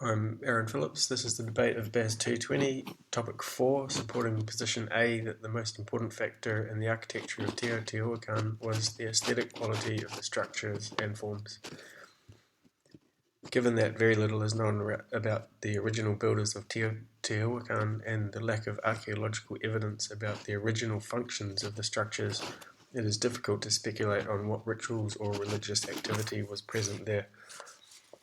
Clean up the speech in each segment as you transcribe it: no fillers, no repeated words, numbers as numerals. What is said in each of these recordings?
I'm Aaron Phillips. This is the debate of BAS220, topic 4, supporting position A that the most important factor in the architecture of Teotihuacan was the aesthetic quality of the structures and forms. Given that very little is known about the original builders of Teotihuacan and the lack of archaeological evidence about the original functions of the structures, it is difficult to speculate on what rituals or religious activity was present there.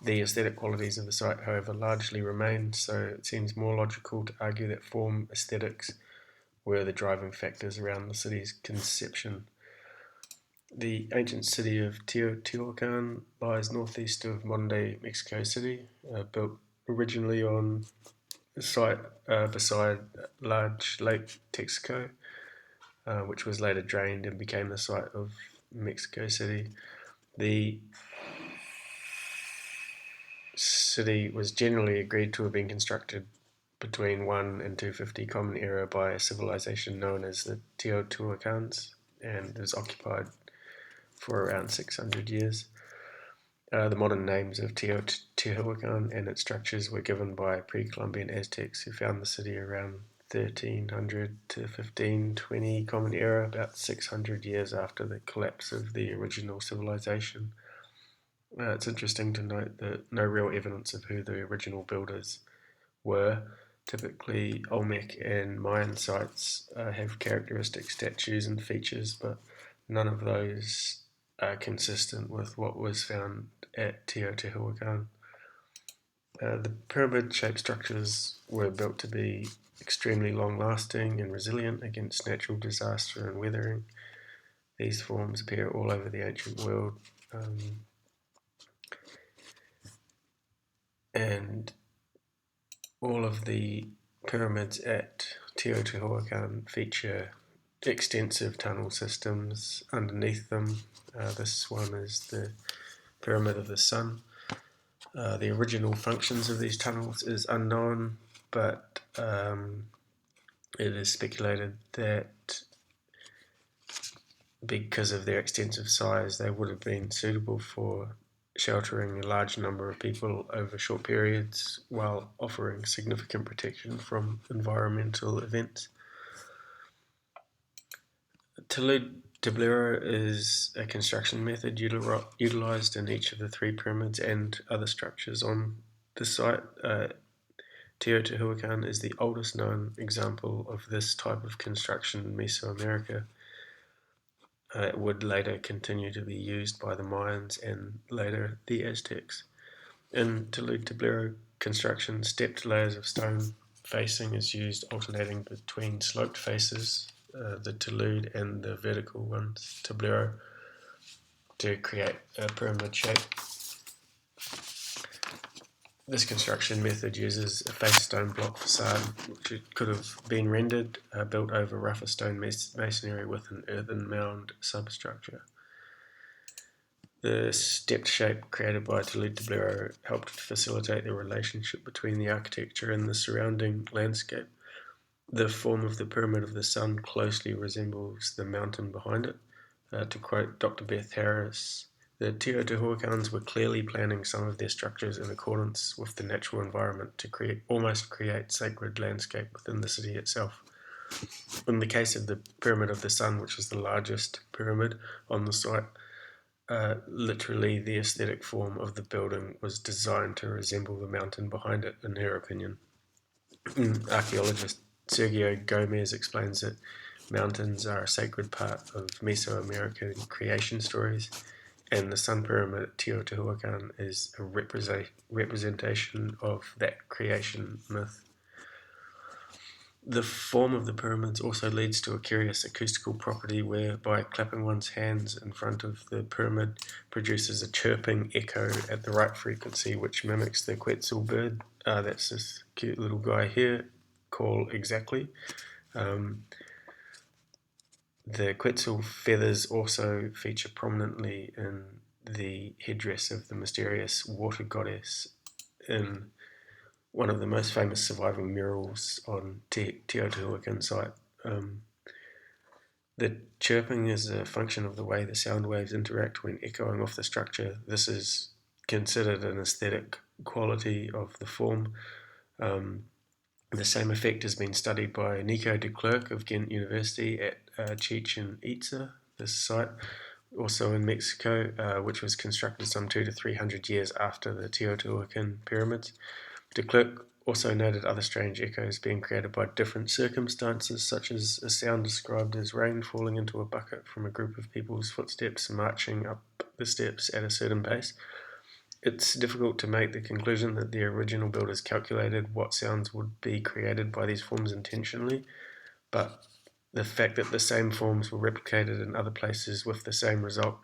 The aesthetic qualities of the site, however, largely remained, so it seems more logical to argue that form aesthetics were the driving factors around the city's conception. The ancient city of Teotihuacan lies northeast of modern-day Mexico City, built originally on a site beside large Lake Texcoco, which was later drained and became the site of Mexico City. The city was generally agreed to have been constructed between 1 and 250 Common Era by a civilization known as the Teotihuacans, and was occupied for around 600 years. The modern names of Teotihuacan and its structures were given by pre-Columbian Aztecs who found the city around 1300 to 1520 Common Era, about 600 years after the collapse of the original civilization. It's interesting to note that no real evidence of who the original builders were. Typically, Olmec and Mayan sites have characteristic statues and features, but none of those are consistent with what was found at Teotihuacan. The pyramid-shaped structures were built to be extremely long-lasting and resilient against natural disaster and weathering. These forms appear all over the ancient world. And all of the pyramids at Teotihuacan feature extensive tunnel systems underneath them. This one is the Pyramid of the Sun. The original functions of these tunnels is unknown, but it is speculated that because of their extensive size, they would have been suitable for sheltering a large number of people over short periods while offering significant protection from environmental events. Tablero is a construction method utilized in each of the three pyramids and other structures on the site. Teotihuacan is the oldest known example of this type of construction in Mesoamerica. It would later continue to be used by the Mayans and later the Aztecs. In Tablero construction, stepped layers of stone facing is used alternating between sloped faces, the talud, and the vertical ones, tablero, to create a pyramid shape. This construction method uses a face stone block facade, which could have been rendered, built over rougher stone masonry with an earthen mound substructure. The stepped shape created by tablero helped facilitate the relationship between the architecture and the surrounding landscape. The form of the Pyramid of the Sun closely resembles the mountain behind it. To quote Dr. Beth Harris, the Teotihuacans were clearly planning some of their structures in accordance with the natural environment to almost create sacred landscape within the city itself. In the case of the Pyramid of the Sun, which is the largest pyramid on the site, literally the aesthetic form of the building was designed to resemble the mountain behind it, in her opinion. Archaeologist Sergio Gomez explains that mountains are a sacred part of Mesoamerican creation stories, and the Sun Pyramid at Teotihuacan is a representation of that creation myth. The form of the pyramids also leads to a curious acoustical property whereby clapping one's hands in front of the pyramid produces a chirping echo at the right frequency, which mimics the Quetzal bird. That's this cute little guy here, call exactly. The Quetzal feathers also feature prominently in the headdress of the mysterious water goddess in one of the most famous surviving murals on Teotihuacan site. The chirping is a function of the way the sound waves interact when echoing off the structure. This is considered an aesthetic quality of the form. The same effect has been studied by Nico de Klerk of Ghent University at Chichen Itza, this site, also in Mexico, which was constructed some 200 to 300 years after the Teotihuacan pyramids. De Klerk also noted other strange echoes being created by different circumstances, such as a sound described as rain falling into a bucket from a group of people's footsteps marching up the steps at a certain pace. It's difficult to make the conclusion that the original builders calculated what sounds would be created by these forms intentionally, but the fact that the same forms were replicated in other places with the same result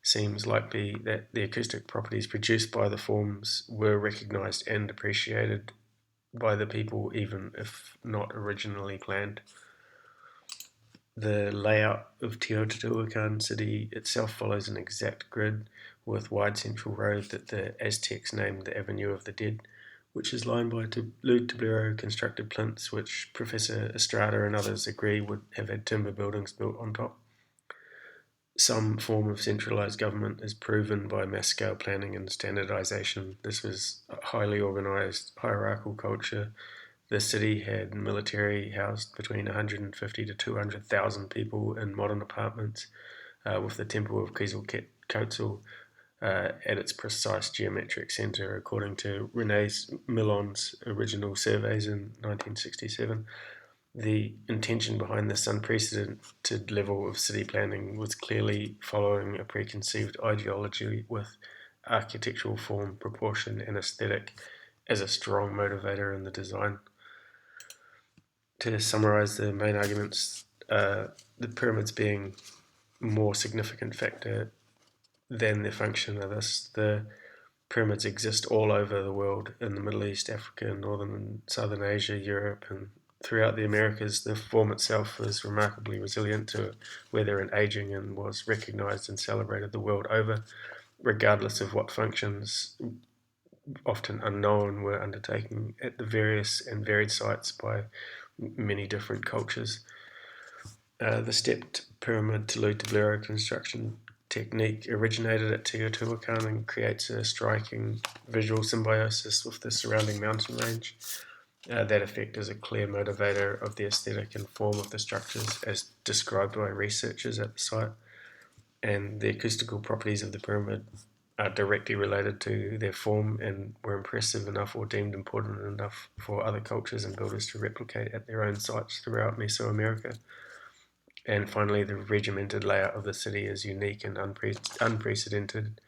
seems likely that the acoustic properties produced by the forms were recognized and appreciated by the people, even if not originally planned. The layout of Teotihuacan City itself follows an exact grid with wide central road that the Aztecs named the Avenue of the Dead, which is lined by blue tablero constructed plinths, which Professor Estrada and others agree would have had timber buildings built on top. Some form of centralized government is proven by mass-scale planning and standardization. This was a highly organized hierarchical culture. The city had military housed between 150 to 200,000 people in modern apartments, with the temple of Quetzalcoatl at its precise geometric center, according to René Millon's original surveys in 1967. The intention behind this unprecedented level of city planning was clearly following a preconceived ideology with architectural form, proportion, and aesthetic as a strong motivator in the design. To summarize the main arguments, the pyramids being a more significant factor than their function are this: the pyramids exist all over the world, in the Middle East, Africa, Northern and Southern Asia, Europe, and throughout the Americas. The form itself is remarkably resilient to weather and aging, and was recognized and celebrated the world over, regardless of what functions, often unknown, were undertaken at the various and varied sites by many different cultures. The stepped pyramid Tulu tablero construction technique originated at Teotihuacan and creates a striking visual symbiosis with the surrounding mountain range. That effect is a clear motivator of the aesthetic and form of the structures as described by researchers at the site, and the acoustical properties of the pyramid are directly related to their form and were impressive enough or deemed important enough for other cultures and builders to replicate at their own sites throughout Mesoamerica. And finally, the regimented layout of the city is unique and unprecedented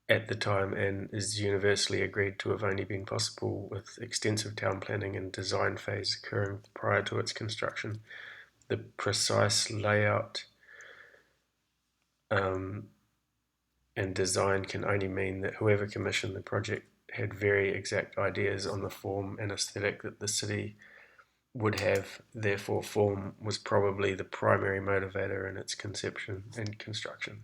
at the time, and is universally agreed to have only been possible with extensive town planning and design phase occurring prior to its construction. The precise layout and design can only mean that whoever commissioned the project had very exact ideas on the form and aesthetic that the city would have. Therefore, form was probably the primary motivator in its conception and construction.